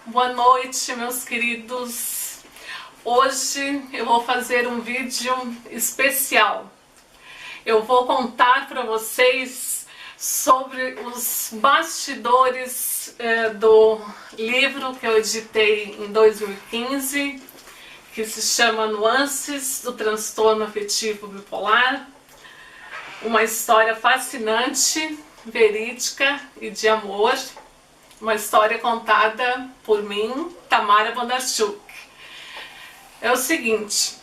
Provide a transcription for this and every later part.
Boa noite, meus queridos. Hoje eu vou fazer um vídeo especial. Eu vou contar para vocês sobre os bastidores do livro que eu editei em 2015, que se chama Nuances do Transtorno Afetivo Bipolar. Uma história fascinante, verídica e de amor. Uma história contada por mim, Tamara Bondarchuk. É o seguinte,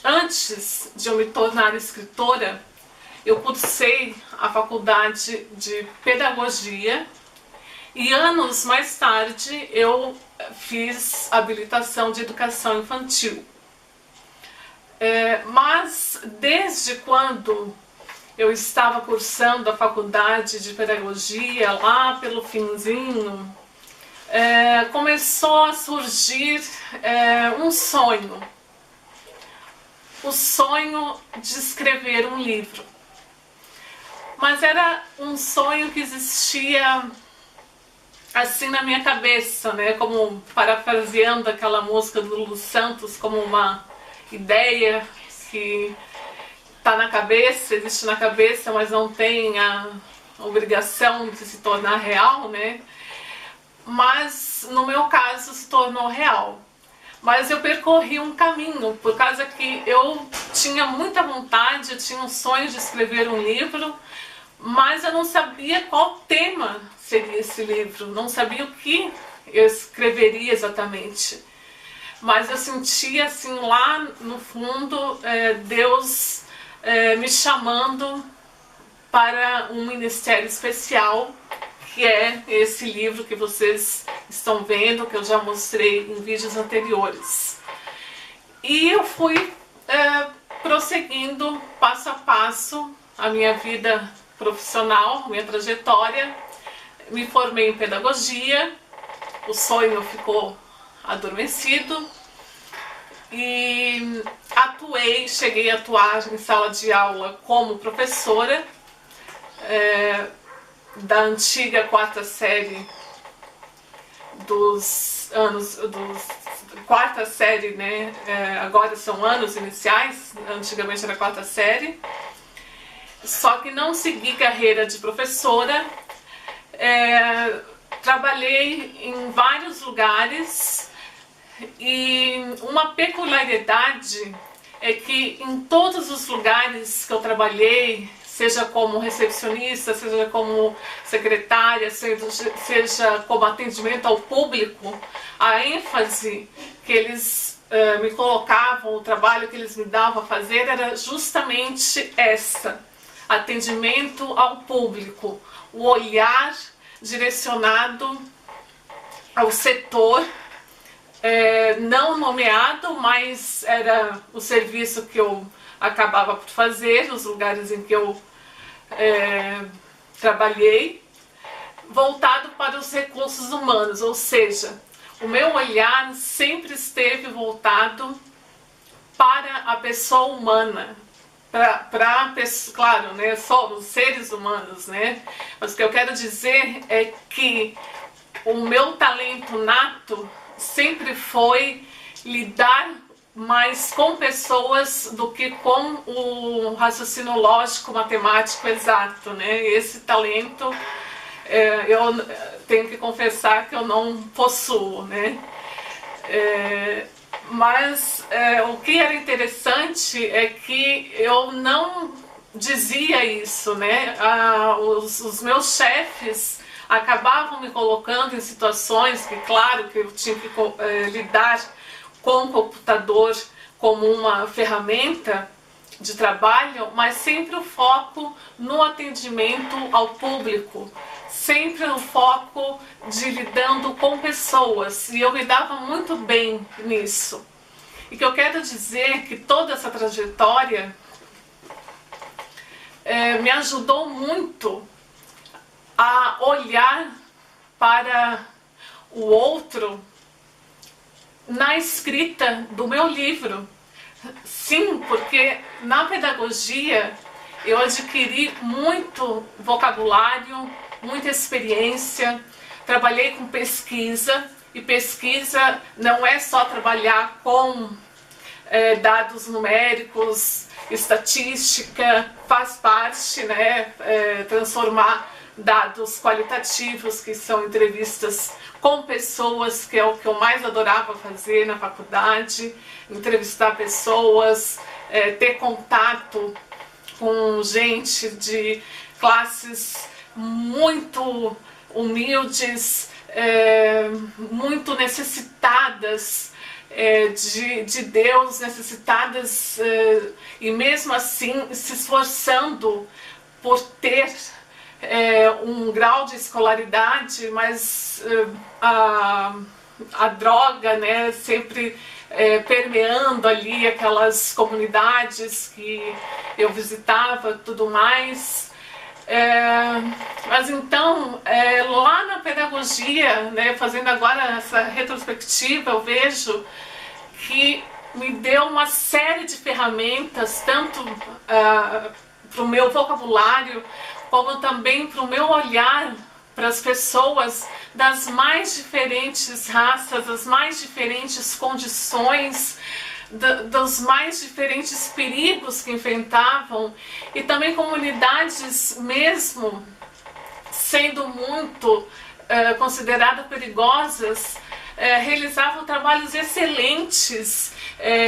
antes de eu me tornar escritora, eu cursei a faculdade de pedagogia e anos mais tarde eu fiz habilitação de educação infantil. Mas desde quando eu estava cursando a faculdade de pedagogia, lá pelo finzinho, começou a surgir um sonho. O sonho de escrever um livro. Mas era um sonho que existia assim na minha cabeça, né? Como parafraseando aquela música do Lulu Santos, como uma ideia que está na cabeça, existe na cabeça, mas não tem a obrigação de se tornar real, né? Mas no meu caso se tornou real. Mas eu percorri um caminho, por causa que eu tinha muita vontade, eu tinha um sonho de escrever um livro, mas eu não sabia qual tema seria esse livro, não sabia o que eu escreveria exatamente. Mas eu sentia assim lá no fundo Deus me chamando para um ministério especial, que é esse livro que vocês estão vendo, que eu já mostrei em vídeos anteriores. E eu fui prosseguindo passo a passo a minha vida profissional, minha trajetória. Me formei em pedagogia, o sonho ficou adormecido e cheguei a atuar em sala de aula como professora da antiga quarta série quarta série, né? Agora são anos iniciais, antigamente era quarta série. Só que não segui carreira de professora. Trabalhei em vários lugares e uma peculiaridade é que em todos os lugares que eu trabalhei, seja como recepcionista, seja como secretária, seja como atendimento ao público, a ênfase que eles me colocavam, o trabalho que eles me davam a fazer era justamente essa: atendimento ao público, o olhar direcionado ao setor, não nomeado, mas era o serviço que eu acabava por fazer nos lugares em que eu trabalhei, voltado para os recursos humanos, ou seja, o meu olhar sempre esteve voltado para a pessoa humana, claro, né, só os seres humanos, né? Mas o que eu quero dizer é que o meu talento nato sempre foi lidar mais com pessoas do que com o raciocínio lógico, matemático exato, né? Esse talento eu tenho que confessar que eu não possuo, né? Mas o que era interessante é que eu não dizia isso, né? Os meus chefes acabavam me colocando em situações que, claro, que eu tinha que lidar com o computador como uma ferramenta de trabalho, mas sempre o foco no atendimento ao público, sempre no foco de lidando com pessoas, e eu me dava muito bem nisso. E que eu quero dizer que toda essa trajetória me ajudou muito a olhar para o outro na escrita do meu livro. Sim, porque na pedagogia eu adquiri muito vocabulário, muita experiência, trabalhei com pesquisa E pesquisa não é só trabalhar com dados numéricos, estatística, faz parte, né, transformar dados qualitativos, que são entrevistas com pessoas, que é o que eu mais adorava fazer na faculdade, entrevistar pessoas, ter contato com gente de classes muito humildes, muito necessitadas de Deus, necessitadas e mesmo assim se esforçando por ter um grau de escolaridade, mas a droga, né, sempre permeando ali aquelas comunidades que eu visitava, tudo mais. Mas então, lá na pedagogia, né, fazendo agora essa retrospectiva, eu vejo que me deu uma série de ferramentas, tanto para o meu vocabulário, como também para o meu olhar para as pessoas das mais diferentes raças, das mais diferentes condições, dos mais diferentes perigos que enfrentavam, e também comunidades mesmo sendo muito consideradas perigosas, realizavam trabalhos excelentes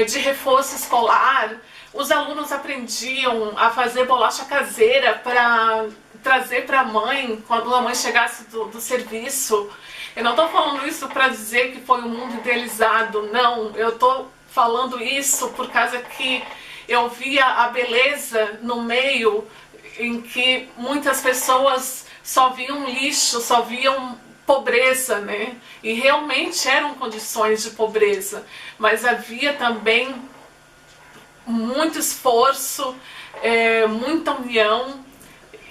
de reforço escolar. Os alunos aprendiam a fazer bolacha caseira para trazer para a mãe quando a mãe chegasse do serviço. Eu não estou falando isso para dizer que foi um mundo idealizado, não. Eu estou falando isso por causa que eu via a beleza no meio em que muitas pessoas só viam lixo, só viam pobreza, né? E realmente eram condições de pobreza, mas havia também muito esforço, muita união,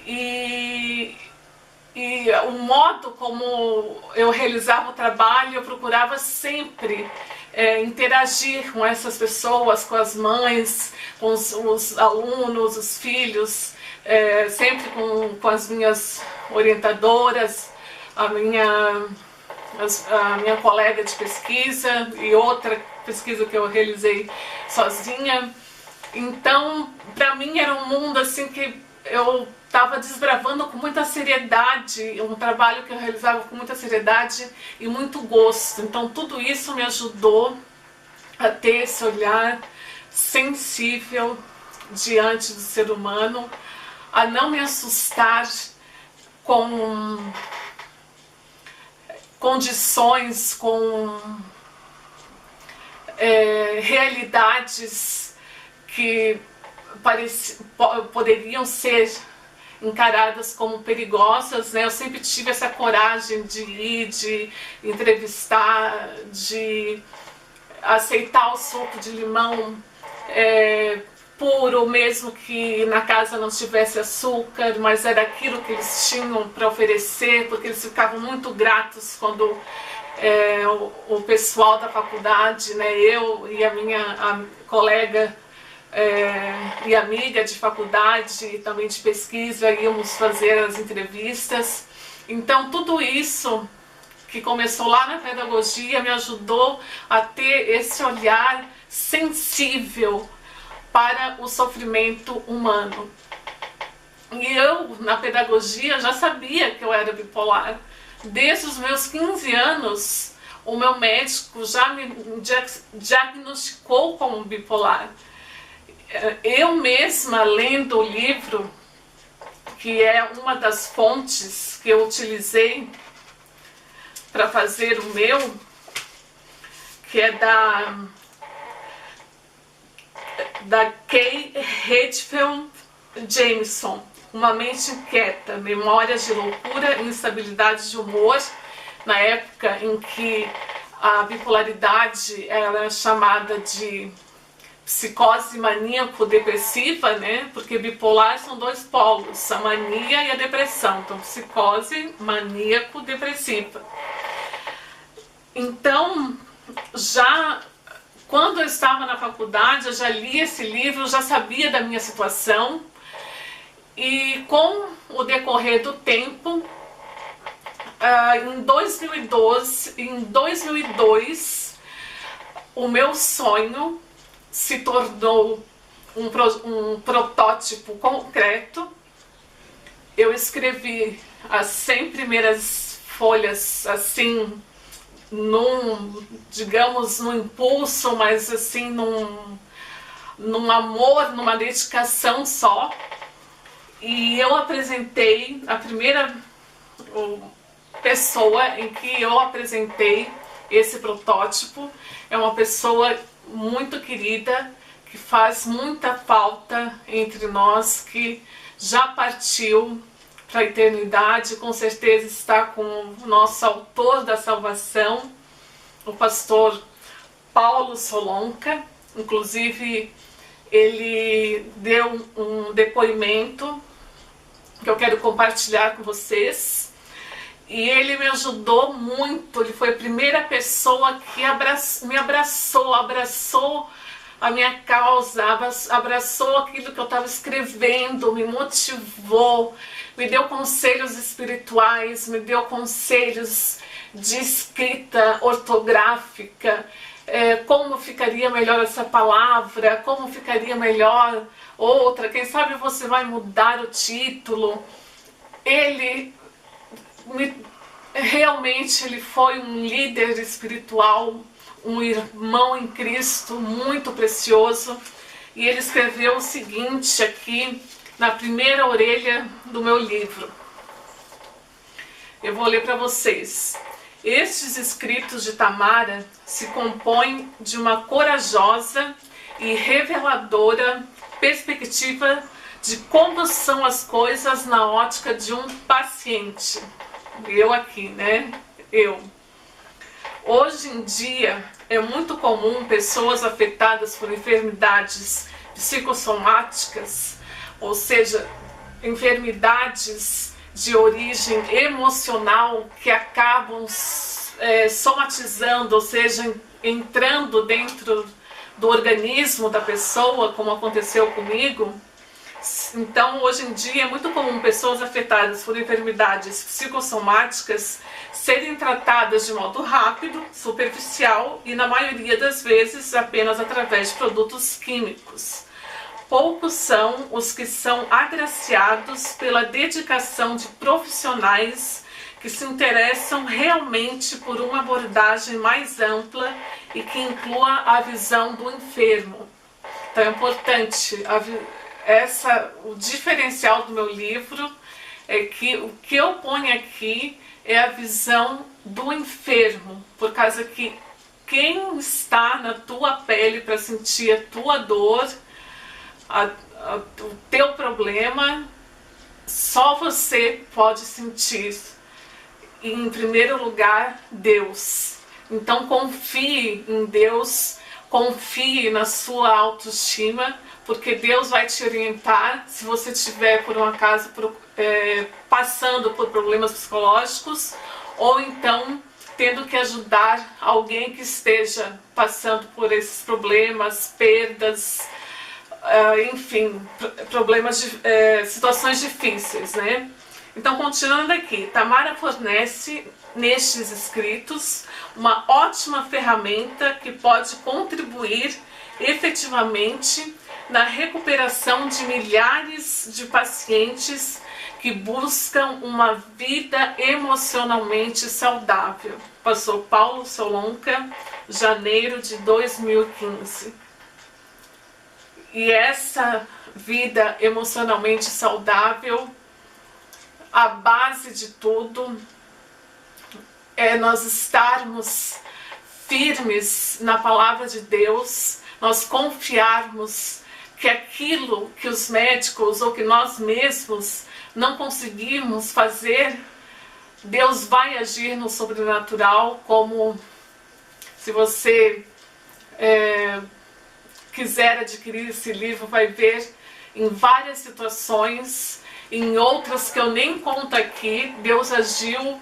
e o modo como eu realizava o trabalho, eu procurava sempre interagir com essas pessoas, com as mães, com os alunos, os filhos, sempre com as minhas orientadoras, a minha colega de pesquisa e outra pesquisa que eu realizei sozinha. Então, para mim era um mundo assim que eu estava desbravando com muita seriedade, um trabalho que eu realizava com muita seriedade e muito gosto. Então tudo isso me ajudou a ter esse olhar sensível diante do ser humano, a não me assustar com condições, com realidades que poderiam ser encaradas como perigosas, né? Eu sempre tive essa coragem de ir, de entrevistar, de aceitar o suco de limão puro, mesmo que na casa não tivesse açúcar, mas era aquilo que eles tinham para oferecer, porque eles ficavam muito gratos quando o pessoal da faculdade, né, eu e a minha colega e amiga de faculdade e também de pesquisa, íamos fazer as entrevistas. Então tudo isso que começou lá na pedagogia me ajudou a ter esse olhar sensível para o sofrimento humano. E eu, na pedagogia, já sabia que eu era bipolar. Desde os meus 15 anos, o meu médico já me diagnosticou como bipolar. Eu mesma, lendo o livro, que é uma das fontes que eu utilizei para fazer o meu, que é da Kay Redfield Jameson, Uma Mente Inquieta, Memórias de Loucura e Instabilidade de Humor, na época em que a bipolaridade era chamada de psicose maníaco-depressiva, né? Porque bipolar são dois polos, a mania e a depressão. Então, psicose maníaco-depressiva. Então, já quando eu estava na faculdade, eu já li esse livro, já sabia da minha situação, e com o decorrer do tempo, em 2002, o meu sonho se tornou um protótipo concreto. Eu escrevi as 100 primeiras folhas assim, digamos, num impulso, mas assim, num amor, numa dedicação só. E eu apresentei, a primeira pessoa em que eu apresentei esse protótipo é uma pessoa muito querida, que faz muita falta entre nós, que já partiu para a eternidade, com certeza está com o nosso autor da salvação, o pastor Paulo Solonca. Inclusive, ele deu um depoimento que eu quero compartilhar com vocês. E ele me ajudou muito, ele foi a primeira pessoa que me abraçou a minha causa, abraçou aquilo que eu estava escrevendo, me motivou, me deu conselhos espirituais, me deu conselhos de escrita ortográfica, como ficaria melhor essa palavra, como ficaria melhor outra, quem sabe você vai mudar o título. Realmente ele foi um líder espiritual, um irmão em Cristo muito precioso. E ele escreveu o seguinte aqui na primeira orelha do meu livro. Eu vou ler para vocês. Estes escritos de Tamara se compõem de uma corajosa e reveladora perspectiva de como são as coisas na ótica de um paciente. Eu aqui, né? Hoje em dia é muito comum pessoas afetadas por enfermidades psicossomáticas, ou seja, enfermidades de origem emocional que acabam somatizando, ou seja, entrando dentro do organismo da pessoa, como aconteceu comigo. Então, hoje em dia é muito comum pessoas afetadas por enfermidades psicossomáticas serem tratadas de modo rápido, superficial e, na maioria das vezes, apenas através de produtos químicos. Poucos são os que são agraciados pela dedicação de profissionais que se interessam realmente por uma abordagem mais ampla e que inclua a visão do enfermo. Então é importante, o diferencial do meu livro é que o que eu ponho aqui é a visão do enfermo, por causa que quem está na tua pele para sentir a tua dor, o teu problema, só você pode sentir. E, em primeiro lugar, Deus. Então confie em Deus, confie na sua autoestima, porque Deus vai te orientar se você estiver, por um acaso, passando por problemas psicológicos, ou então tendo que ajudar alguém que esteja passando por esses problemas, perdas, enfim, problemas, situações difíceis, né? Então, continuando aqui, Tamara fornece nestes escritos uma ótima ferramenta que pode contribuir efetivamente na recuperação de milhares de pacientes que buscam uma vida emocionalmente saudável. Pastor Paulo Solonca, janeiro de 2015. E essa vida emocionalmente saudável, a base de tudo é nós estarmos firmes na palavra de Deus, nós confiarmos que aquilo que os médicos ou que nós mesmos não conseguimos fazer, Deus vai agir no sobrenatural. Como se você quiser adquirir esse livro, vai ver em várias situações, em outras que eu nem conto aqui, Deus agiu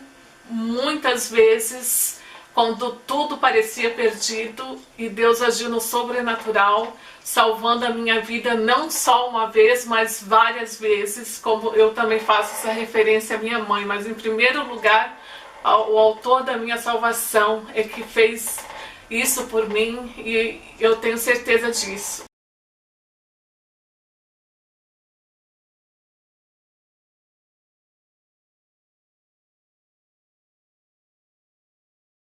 muitas vezes quando tudo parecia perdido, e Deus agiu no sobrenatural, salvando a minha vida não só uma vez, mas várias vezes, como eu também faço essa referência à minha mãe. Mas em primeiro lugar o autor da minha salvação é que fez isso por mim e eu tenho certeza disso.